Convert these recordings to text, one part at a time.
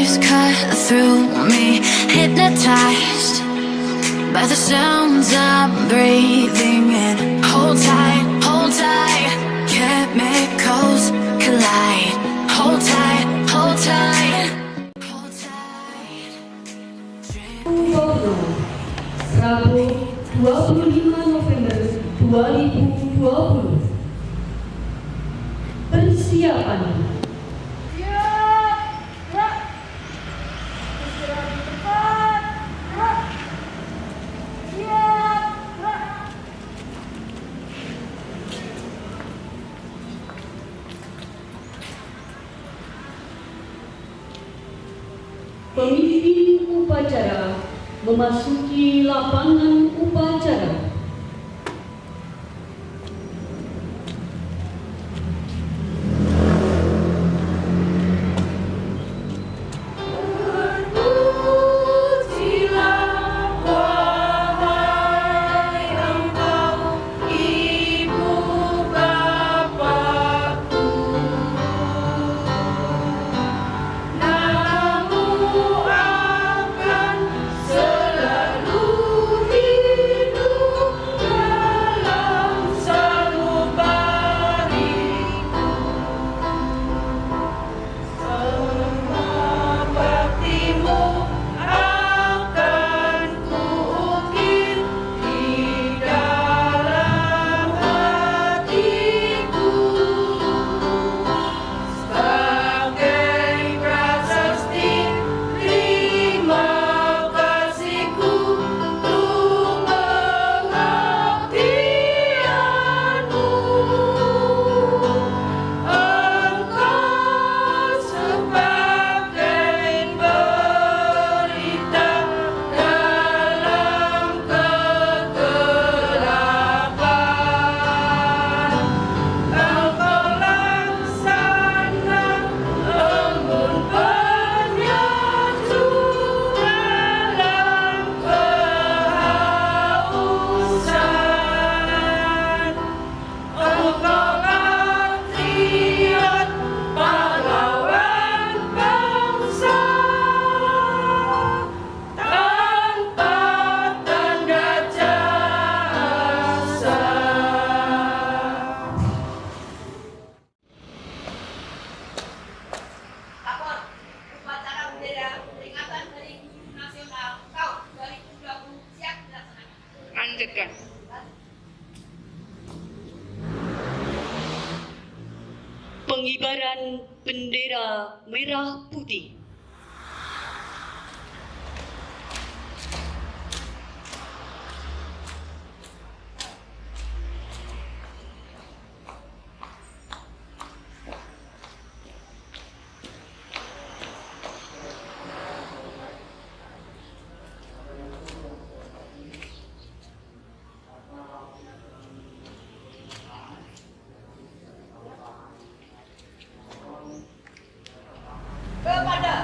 waves cut through me, hypnotized by the sounds I'm breathing in. Hold tight, chemicals collide. Hold tight, hold tight, hold tight. Rabu 25 November 2020. Persiapan. Pemimpin upacara memasuki lapangan upacara. Lanjutkan. Pengibaran bendera merah putih. Kepada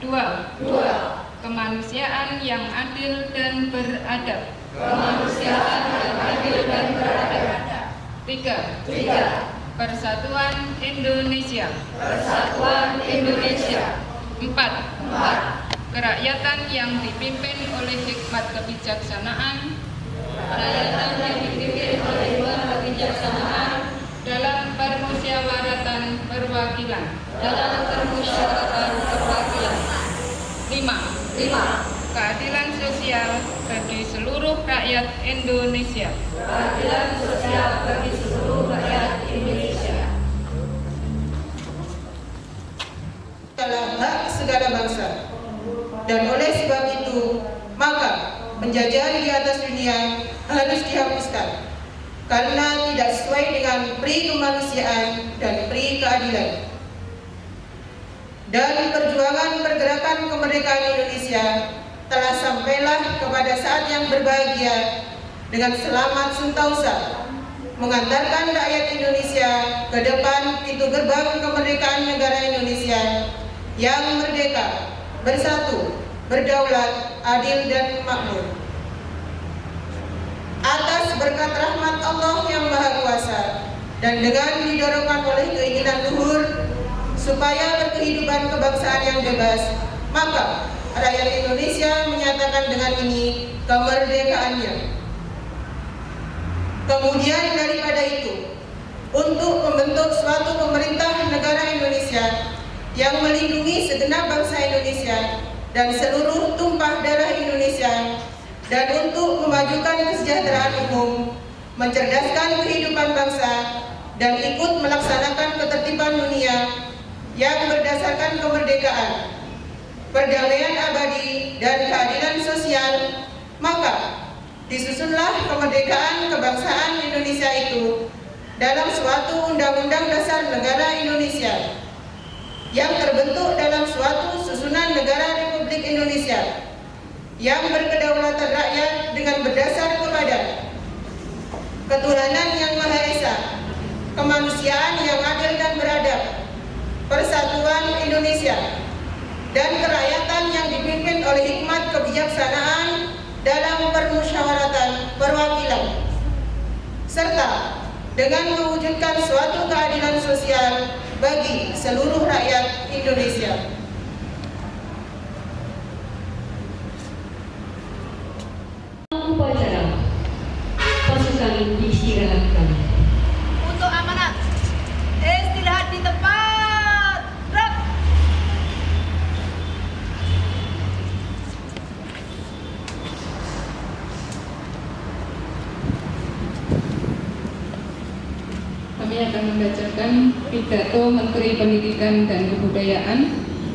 2. Kemanusiaan yang adil dan beradab. 3. Persatuan Indonesia. 4. Kerakyatan yang dipimpin oleh hikmat kebijaksanaan. Dalam permusyawaratan perwakilan. 5. Keadilan sosial bagi seluruh rakyat Indonesia. Adalah hak segala bangsa. Dan oleh sebab itu, maka penjajahan di atas dunia harus dihapuskan karena tidak sesuai dengan pri kemanusiaan dan pri keadilan. Dan perjuangan pergerakan kemerdekaan Indonesia telah sampailah kepada saat yang berbahagia dengan selamat sentausa mengantarkan rakyat Indonesia ke depan pintu gerbang kemerdekaan negara Indonesia yang merdeka, bersatu, berdaulat, adil dan makmur. Atas berkat rahmat Allah yang Maha Kuasa dan dengan didorongkan oleh keinginan luhur supaya berkehidupan kebangsaan yang bebas, maka rakyat Indonesia menyatakan dengan ini kemerdekaannya. Kemudian daripada itu, untuk membentuk suatu pemerintah negara Indonesia yang melindungi segenap bangsa Indonesia dan seluruh tumpah darah Indonesia, dan untuk memajukan kesejahteraan umum, mencerdaskan kehidupan bangsa, dan ikut melaksanakan ketertiban dunia yang berdasarkan kemerdekaan, perdamaian abadi, dan keadilan sosial, maka disusunlah kemerdekaan kebangsaan Indonesia itu dalam suatu Undang-Undang Dasar Negara Indonesia yang terbentuk dalam suatu susunan negara Republik Indonesia yang berkedaulatan rakyat dengan berdasar kepada ketuhanan yang Maha Esa, kemanusiaan yang adil dan beradab, persatuan Indonesia, dan kerakyatan yang dipimpin oleh hikmat kebijaksanaan dalam permusyawaratan perwakilan, serta dengan mewujudkan suatu keadilan sosial bagi seluruh rakyat Indonesia. Upacara pasukan diistirahatkan. Untuk amanat, istirahat di tempat. Gerak. Kami akan membacakan pidato Menteri Pendidikan dan Kebudayaan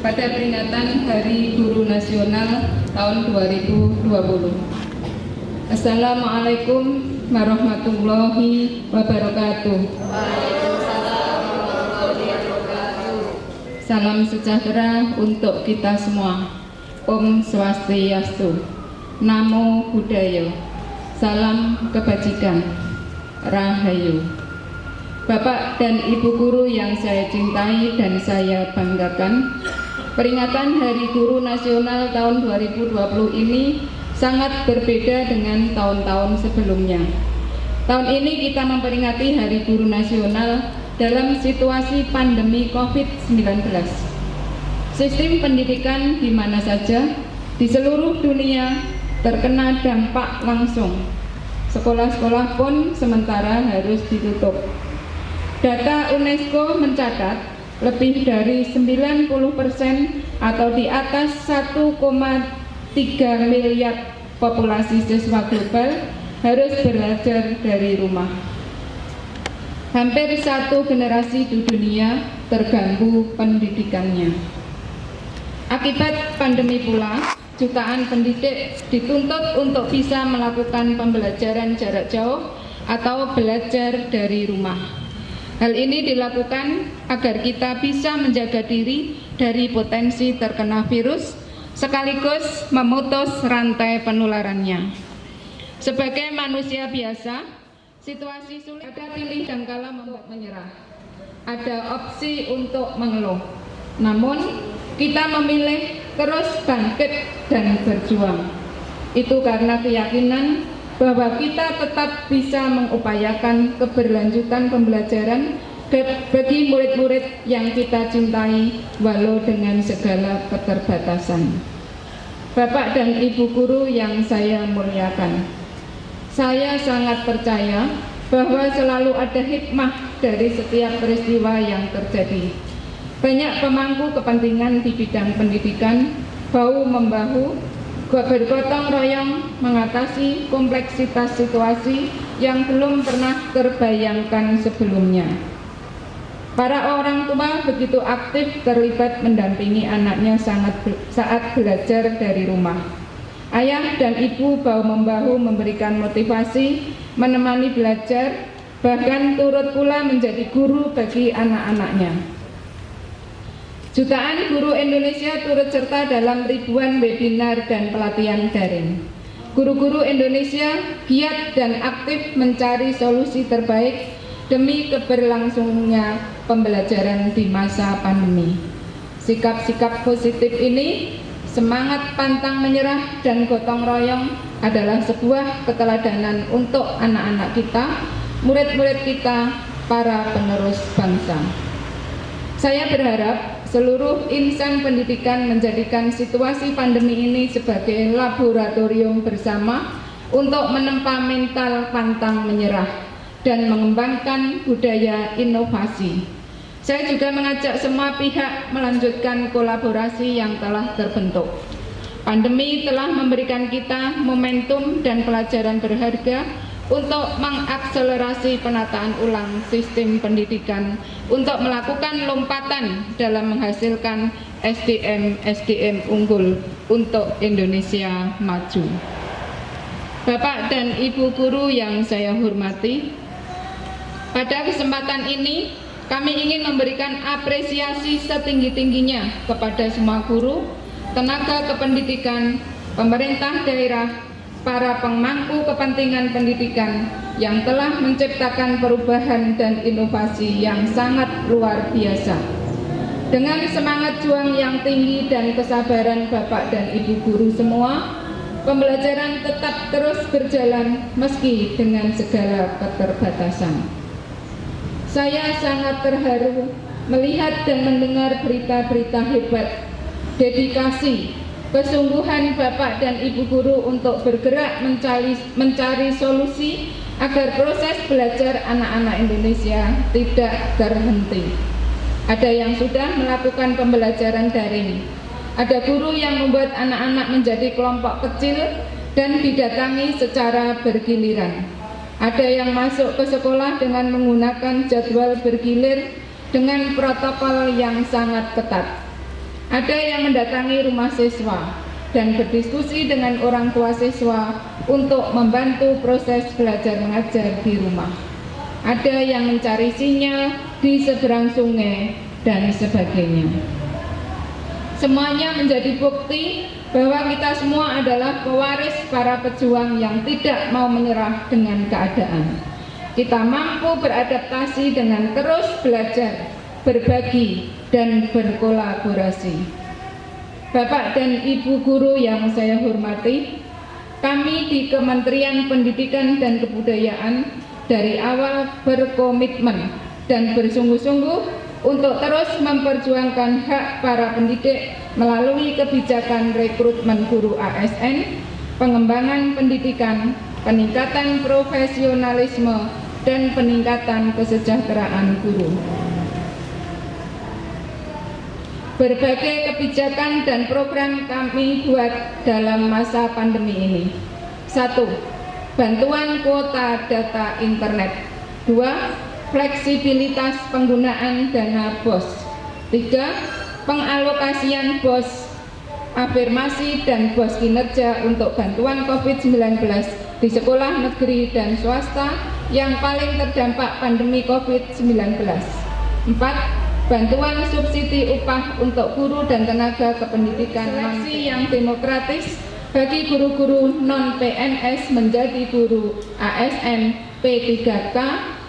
pada peringatan Hari Guru Nasional tahun 2020. Assalamualaikum warahmatullahi wabarakatuh. Salam sejahtera untuk kita semua. Om Swastiastu. Namo Buddhaya. Salam kebajikan. Rahayu. Bapak dan Ibu guru yang saya cintai dan saya banggakan, peringatan Hari Guru Nasional tahun 2020 ini sangat berbeda dengan tahun-tahun sebelumnya. Tahun ini kita memperingati Hari Guru Nasional dalam situasi pandemi COVID-19. Sistem pendidikan di mana saja di seluruh dunia terkena dampak langsung. Sekolah-sekolah pun sementara harus ditutup. Data UNESCO mencatat lebih dari 90% atau di atas 1,3 miliar populasi siswa global harus belajar dari rumah. Hampir satu generasi di dunia terganggu pendidikannya. Akibat pandemi pula, jutaan pendidik dituntut untuk bisa melakukan pembelajaran jarak jauh atau belajar dari rumah. Hal ini dilakukan agar kita bisa menjaga diri dari potensi terkena virus sekaligus memutus rantai penularannya. Sebagai manusia biasa, situasi sulit ada pilih dan kala membuat menyerah. Ada opsi untuk mengeluh. Namun, kita memilih terus bangkit dan berjuang. Itu karena keyakinan bahwa kita tetap bisa mengupayakan keberlanjutan pembelajaran bagi murid-murid yang kita cintai walau dengan segala keterbatasan. Bapak dan Ibu guru yang saya muliakan, saya sangat percaya bahwa selalu ada hikmah dari setiap peristiwa yang terjadi. Banyak pemangku kepentingan di bidang pendidikan bahu-membahu bergotong royong mengatasi kompleksitas situasi yang belum pernah terbayangkan sebelumnya. Para orang tua begitu aktif terlibat mendampingi anaknya saat belajar dari rumah. Ayah dan ibu bahu-membahu memberikan motivasi, menemani belajar, bahkan turut pula menjadi guru bagi anak-anaknya. Jutaan guru Indonesia turut serta dalam ribuan webinar dan pelatihan daring. Guru-guru Indonesia giat dan aktif mencari solusi terbaik demi keberlangsungnya pembelajaran di masa pandemi. Sikap-sikap positif ini, semangat pantang menyerah dan gotong royong adalah sebuah keteladanan untuk anak-anak kita, murid-murid kita, para penerus bangsa. Saya berharap seluruh insan pendidikan menjadikan situasi pandemi ini sebagai laboratorium bersama untuk menempa mental pantang menyerah dan mengembangkan budaya inovasi. Saya juga mengajak semua pihak melanjutkan kolaborasi yang telah terbentuk. Pandemi telah memberikan kita momentum dan pelajaran berharga untuk mengakselerasi penataan ulang sistem pendidikan untuk melakukan lompatan dalam menghasilkan SDM unggul untuk Indonesia maju. Bapak dan Ibu guru yang saya hormati, pada kesempatan ini kami ingin memberikan apresiasi setinggi-tingginya kepada semua guru, tenaga kependidikan, pemerintah daerah, para pemangku kepentingan pendidikan yang telah menciptakan perubahan dan inovasi yang sangat luar biasa. Dengan semangat juang yang tinggi dan kesabaran Bapak dan Ibu guru semua, pembelajaran tetap terus berjalan meski dengan segala keterbatasan. Saya sangat terharu melihat dan mendengar berita-berita hebat, dedikasi, kesungguhan Bapak dan Ibu guru untuk bergerak mencari solusi agar proses belajar anak-anak Indonesia tidak terhenti. Ada yang sudah melakukan pembelajaran daring, ada guru yang membuat anak-anak menjadi kelompok kecil dan didatangi secara bergiliran. Ada yang masuk ke sekolah dengan menggunakan jadwal bergilir dengan protokol yang sangat ketat. Ada yang mendatangi rumah siswa dan berdiskusi dengan orang tua siswa untuk membantu proses belajar mengajar di rumah. Ada yang mencari sinyal di seberang sungai dan sebagainya. Semuanya menjadi bukti bahwa kita semua adalah pewaris para pejuang yang tidak mau menyerah dengan keadaan. Kita mampu beradaptasi dengan terus belajar, berbagi, dan berkolaborasi. Bapak dan Ibu guru yang saya hormati, kami di Kementerian Pendidikan dan Kebudayaan dari awal berkomitmen dan bersungguh-sungguh untuk terus memperjuangkan hak para pendidik melalui kebijakan rekrutmen guru ASN, pengembangan pendidikan, peningkatan profesionalisme, dan peningkatan kesejahteraan guru. Berbagai kebijakan dan program kami buat dalam masa pandemi ini. 1. Bantuan kuota data internet. 2. Fleksibilitas penggunaan dana BOS. 3. Pengalokasian BOS afirmasi dan BOS kinerja untuk bantuan COVID-19 di sekolah negeri dan swasta yang paling terdampak pandemi COVID-19. 4. Bantuan subsidi upah untuk guru dan tenaga kependidikan. Seleksi yang demokratis bagi guru-guru non-PNS menjadi guru ASN P3K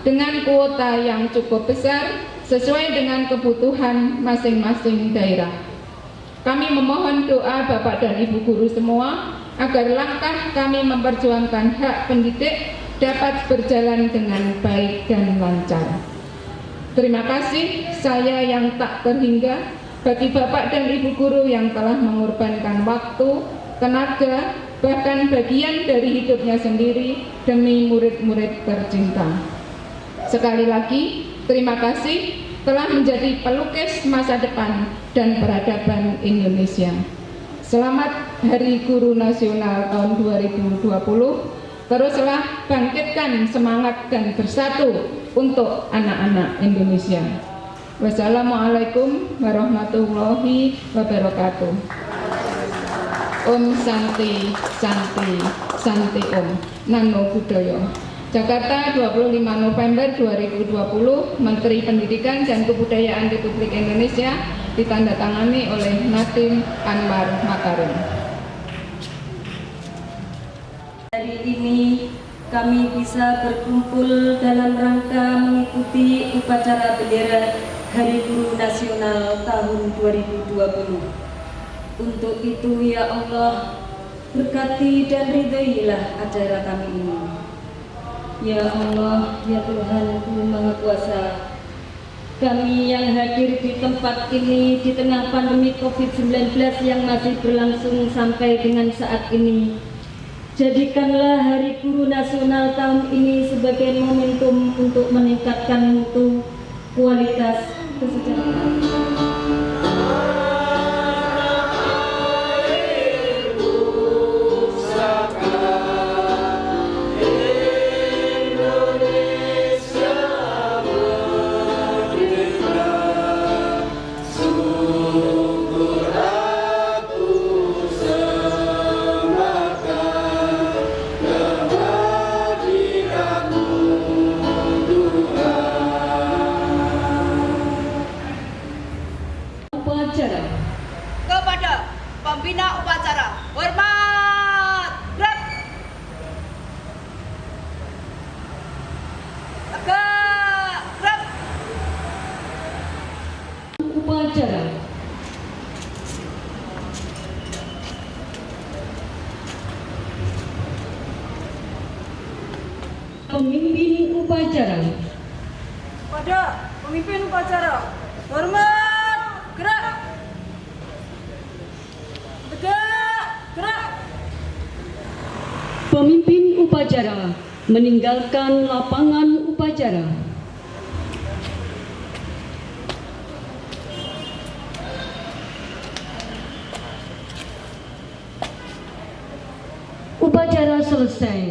dengan kuota yang cukup besar sesuai dengan kebutuhan masing-masing daerah. Kami memohon doa Bapak dan Ibu guru semua agar langkah kami memperjuangkan hak pendidik dapat berjalan dengan baik dan lancar. Terima kasih saya yang tak terhingga bagi Bapak dan Ibu guru yang telah mengorbankan waktu, tenaga, bahkan bagian dari hidupnya sendiri demi murid-murid tercinta. Sekali lagi, terima kasih telah menjadi pelukis masa depan dan peradaban Indonesia. Selamat Hari Guru Nasional tahun 2020. Teruslah bangkitkan semangat dan bersatu untuk anak-anak Indonesia. Wassalamualaikum warahmatullahi wabarakatuh. Om Santi, Santi, Santi Om. Namo Buddhaya. Jakarta, 25 November 2020, Menteri Pendidikan dan Kebudayaan Republik Indonesia, ditandatangani oleh Nadiem Anwar Makarim. Hari ini kami bisa berkumpul dalam rangka mengikuti upacara bendera Hari Guru Nasional tahun 2020. Untuk itu ya Allah, berkati dan ridhoilah acara kami ini. Ya Allah, ya Tuhanku Maha Kuasa, kami yang hadir di tempat ini di tengah pandemi COVID-19 yang masih berlangsung sampai dengan saat ini, jadikanlah Hari Guru Nasional tahun ini sebagai momentum untuk meningkatkan mutu, kualitas, kesejahteraan. Kepada pembina upacara, hormat, gerak, tegak, gerak. Upacara. Pemimpin upacara. Pada pemimpin upacara, hormat, gerak, tegak, gerak. Pemimpin upacara meninggalkan lapangan upacara. Upacara selesai.